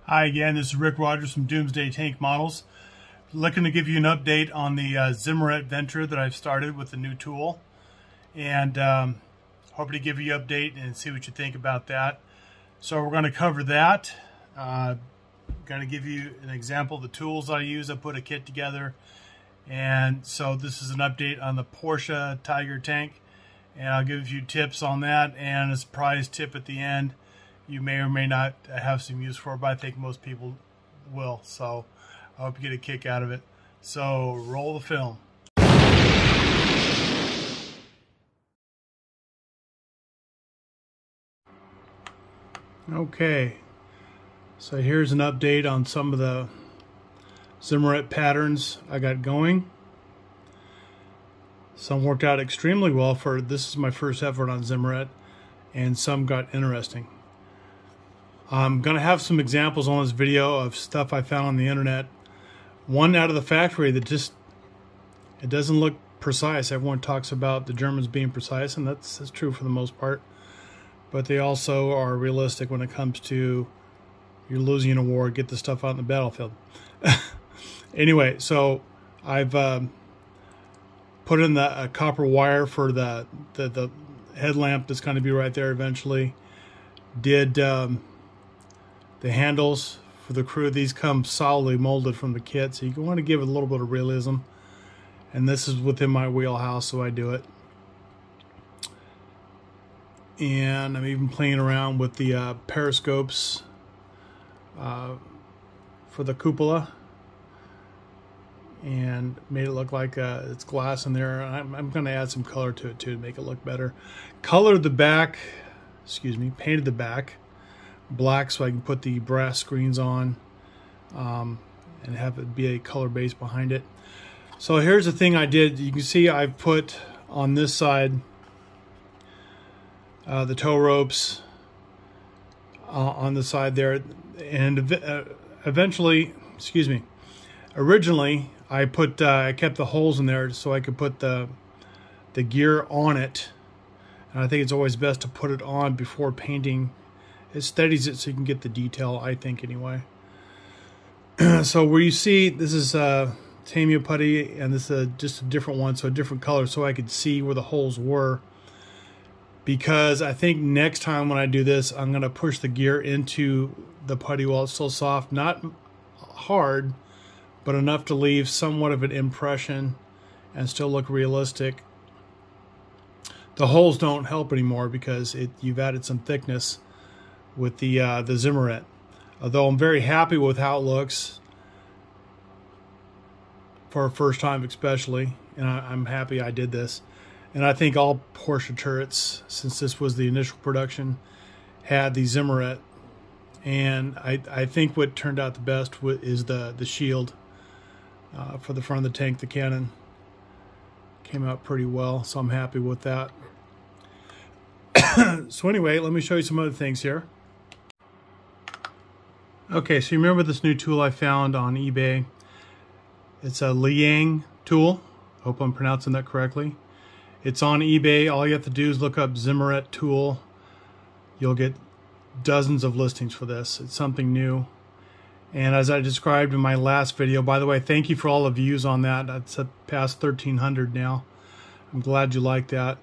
Hi again, this is Rick Rogers from Doomsday Tank Models. Looking to give you an update on the Zimmerit venture that I've started with the new tool. And hoping to give you an update and see what you think about that. So we're going to cover that. Going to give you an example of the tools I use. I put a kit together. And so this is an update on the Porsche Tiger tank. And I'll give you tips on that and a surprise tip at the end. You may or may not have some use for it, but I think most people will. So I hope you get a kick out of it. So roll the film. Okay, so here's an update on some of the Zimmerit patterns I got going. Some worked out extremely well for, this is my first effort on Zimmerit, and some got interesting. I'm going to have some examples on this video of stuff I found on the internet. One out of the factory that just, it doesn't look precise. Everyone talks about the Germans being precise, and that's true for the most part. But they also are realistic when it comes to you're losing a war, get the stuff out in the battlefield. Anyway, so I've put in the copper wire for the headlamp that's going to be right there eventually. Did the handles for the crew. These come solidly molded from the kit, so you want to give it a little bit of realism. And this is within my wheelhouse, so I do it. And I'm even playing around with the periscopes for the cupola, and made it look like it's glass in there. I'm going to add some color to it too to make it look better. Colored the back, painted the back black so I can put the brass screens on and have it be a color base behind it. So here's the thing I did. You can see I've put on this side the tow ropes on the side there, and eventually, originally I kept the holes in there so I could put the gear on it, and I think it's always best to put it on before painting. It steadies it so you can get the detail, I think, anyway. So where you see, this is Tamiya putty, and this is just a different one, so a different color, so I could see where the holes were. Because I think next time when I do this, I'm going to push the gear into the putty while it's still soft. Not hard, but enough to leave somewhat of an impression and still look realistic. The holes don't help anymore because you've added some thickness with the Zimmerit. Although I'm very happy with how it looks for a first time especially, and I'm happy I did this. And I think all Porsche turrets, since this was the initial production, had the Zimmerit. And I think what turned out the best is the shield for the front of the tank, the cannon. Came out pretty well, so I'm happy with that. So anyway, let me show you some other things here. Okay, so you remember this new tool I found on eBay? It's a Liang tool. Hope I'm pronouncing that correctly. It's on eBay. All you have to do is look up Zimmerit tool. You'll get dozens of listings for this. It's something new. And as I described in my last video, by the way, thank you for all the views on that. That's past 1,300 now. I'm glad you like that.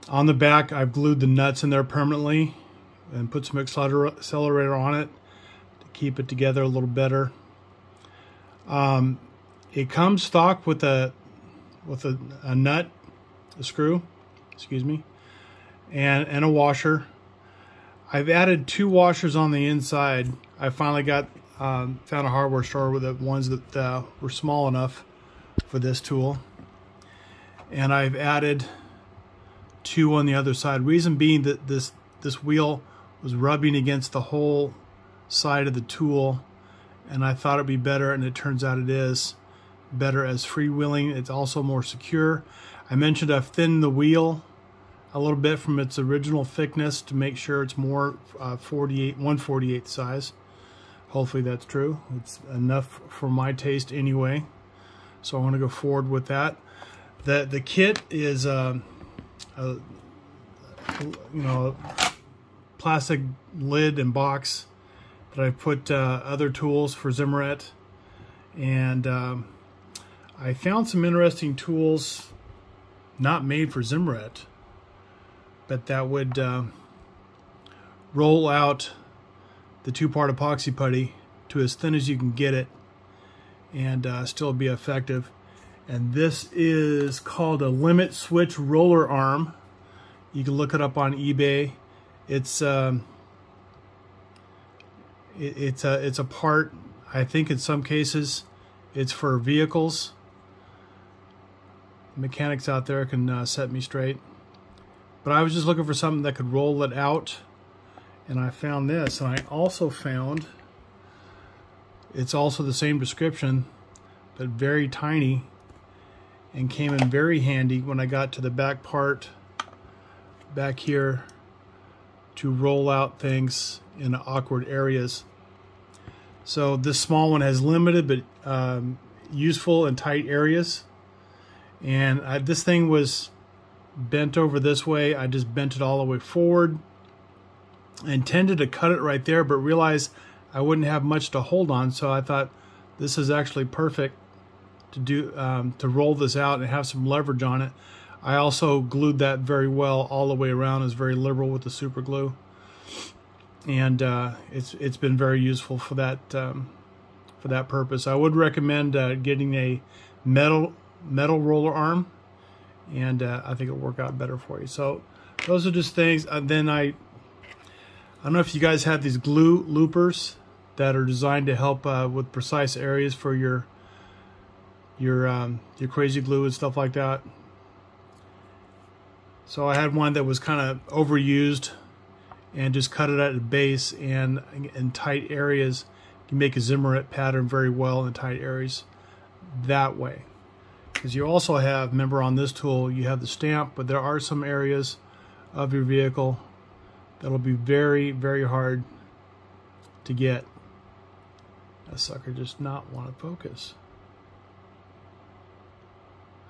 On the back, I've glued the nuts in there permanently and put some accelerator on it to keep it together a little better. It comes stock with a nut, a screw, and a washer. I've added 2 washers on the inside. I finally found a hardware store with the ones that were small enough for this tool, and I've added 2 on the other side. Reason being that this wheel was rubbing against the whole side of the tool, and I thought it'd be better, and it turns out it is better as freewheeling. It's also more secure. I mentioned I've thinned the wheel a little bit from its original thickness to make sure it's more 1/48 size. Hopefully that's true. It's enough for my taste anyway. So I want to go forward with that. The kit is plastic lid and box that I put other tools for Zimmerit, and I found some interesting tools not made for Zimmerit, but that would roll out the two-part epoxy putty to as thin as you can get it and still be effective. And this is called a limit switch roller arm. You can look it up on eBay. It's a part, I think in some cases it's for vehicles. Mechanics out there can set me straight. But I was just looking for something that could roll it out, and I found this. And I also found, it's also the same description, but very tiny, and came in very handy when I got to the back part back here to roll out things in awkward areas. So this small one has limited but useful and tight areas. And this thing was bent over this way. I just bent it all the way forward. I intended to cut it right there, but realized I wouldn't have much to hold on, so I thought this is actually perfect to do to roll this out and have some leverage on it. I also glued that very well all the way around. It's very liberal with the super glue, and it's been very useful for that purpose. I would recommend getting a metal roller arm, and I think it'll work out better for you. So those are just things. Then I don't know if you guys have these glue loopers that are designed to help with precise areas for your crazy glue and stuff like that. So I had one that was kind of overused, and just cut it at the base, and in tight areas you can make a Zimmerit pattern very well in tight areas that way. Because you also have, remember on this tool you have the stamp, but there are some areas of your vehicle that'll be very, very hard to get. That sucker does not want to focus.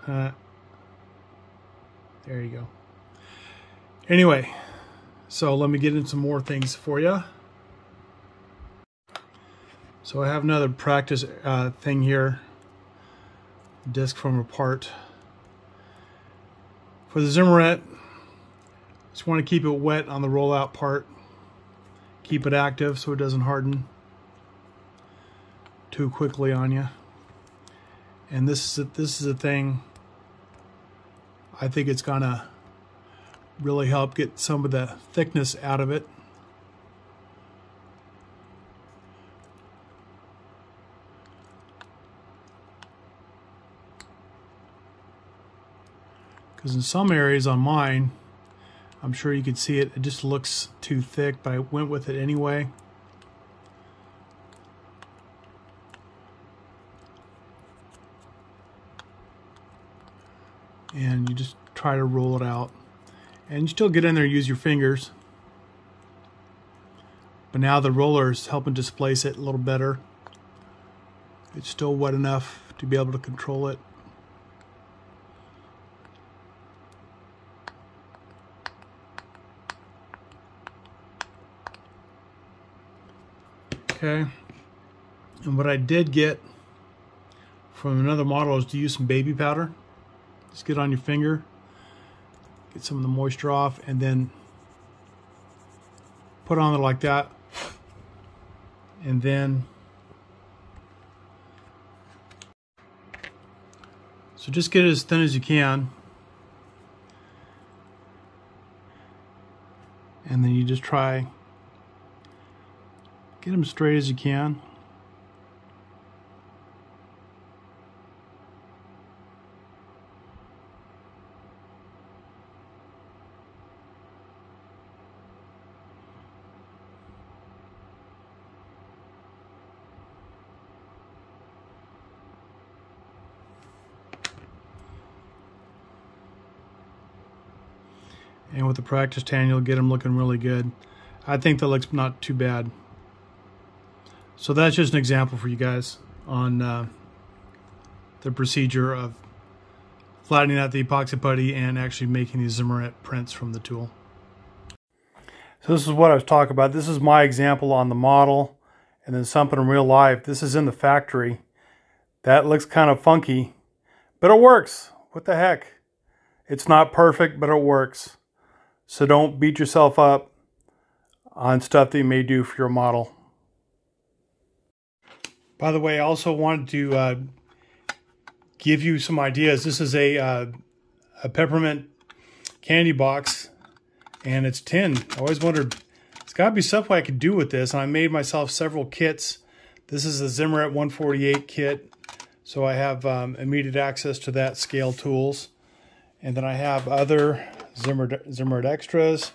There you go. Anyway, so let me get into some more things for you. So I have another practice thing here. Disc from a part. For the Zimmerit, just want to keep it wet on the rollout part. Keep it active so it doesn't harden too quickly on you. And this is a thing I think it's gonna really help get some of the thickness out of it. Because in some areas on mine, I'm sure you could see it, it just looks too thick, but I went with it anyway. And you just try to roll it out. And you still get in there and use your fingers. But now the roller is helping displace it a little better. It's still wet enough to be able to control it. Okay. And what I did get from another model is to use some baby powder. Just get on your finger, get some of the moisture off, and then put on it like that. And then, so just get it as thin as you can. And then you just try, get them straight as you can. And with the practice tan, you'll get them looking really good. I think that looks not too bad. So that's just an example for you guys on the procedure of flattening out the epoxy putty and actually making these Zimmerit prints from the tool. So this is what I was talking about. This is my example on the model. and then something in real life. This is in the factory. That looks kind of funky, but it works. What the heck? It's not perfect, but it works. So don't beat yourself up on stuff that you may do for your model. By the way, I also wanted to give you some ideas. This is a peppermint candy box, and it's tin. I always wondered, it's got to be something I could do with this, and I made myself several kits. This is a Zimmerit 148 kit, so I have immediate access to that scale tools. And then I have other Zimmerit extras,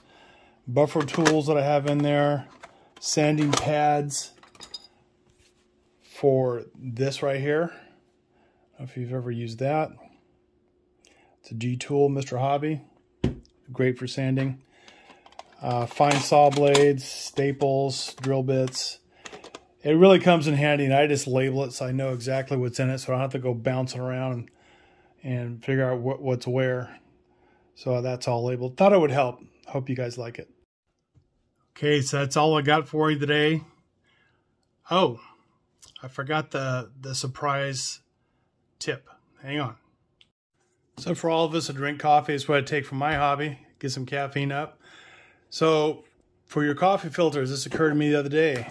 buffer tools that I have in there, sanding pads for this right here. I don't know if you've ever used that. It's a G tool, Mr. Hobby. Great for sanding. Fine saw blades, staples, drill bits. It really comes in handy, and I just label it so I know exactly what's in it, so I don't have to go bouncing around and figure out what's where. So that's all labeled. Thought it would help. Hope you guys like it. Okay, so that's all I got for you today. Oh, I forgot the surprise tip. Hang on. So for all of us that drink coffee, it's what I take from my hobby. Get some caffeine up. So for your coffee filters, this occurred to me the other day.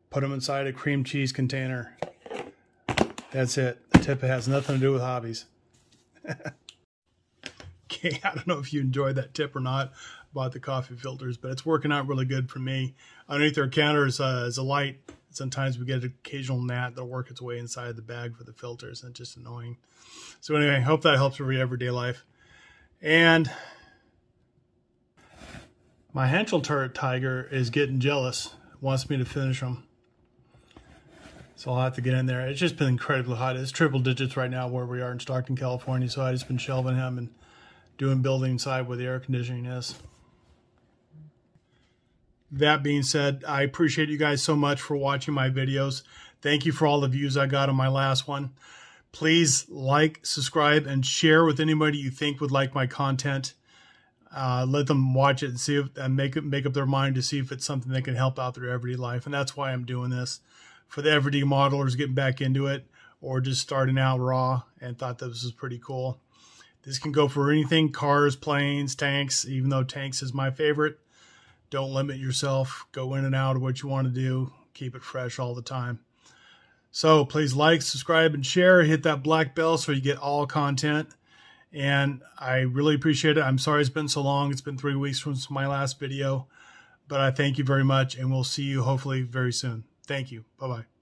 Put them inside a cream cheese container. That's it. The tip has nothing to do with hobbies. Okay, I don't know if you enjoyed that tip or not about the coffee filters, but it's working out really good for me. Underneath our counter is a light. Sometimes we get an occasional gnat that'll work its way inside the bag for the filters, and it's just annoying. So anyway, hope that helps for your everyday life. And my Henschel turret tiger is getting jealous, wants me to finish them. So I'll have to get in there. It's just been incredibly hot. It's triple digits right now where we are in Stockton, California. So I've just been shelving him and doing building inside where the air conditioning is. That being said, I appreciate you guys so much for watching my videos. Thank you for all the views I got on my last one. Please like, subscribe, and share with anybody you think would like my content. Let them watch it and see if, and make up their mind to see if it's something that can help out their everyday life. And that's why I'm doing this. For the everyday modelers getting back into it, or just starting out raw and thought this was pretty cool. This can go for anything: cars, planes, tanks, even though tanks is my favorite. Don't limit yourself. Go in and out of what you want to do. Keep it fresh all the time. So please like, subscribe, and share. Hit that black bell so you get all content. And I really appreciate it. I'm sorry it's been so long. It's been 3 weeks since my last video. But I thank you very much, and we'll see you hopefully very soon. Thank you. Bye-bye.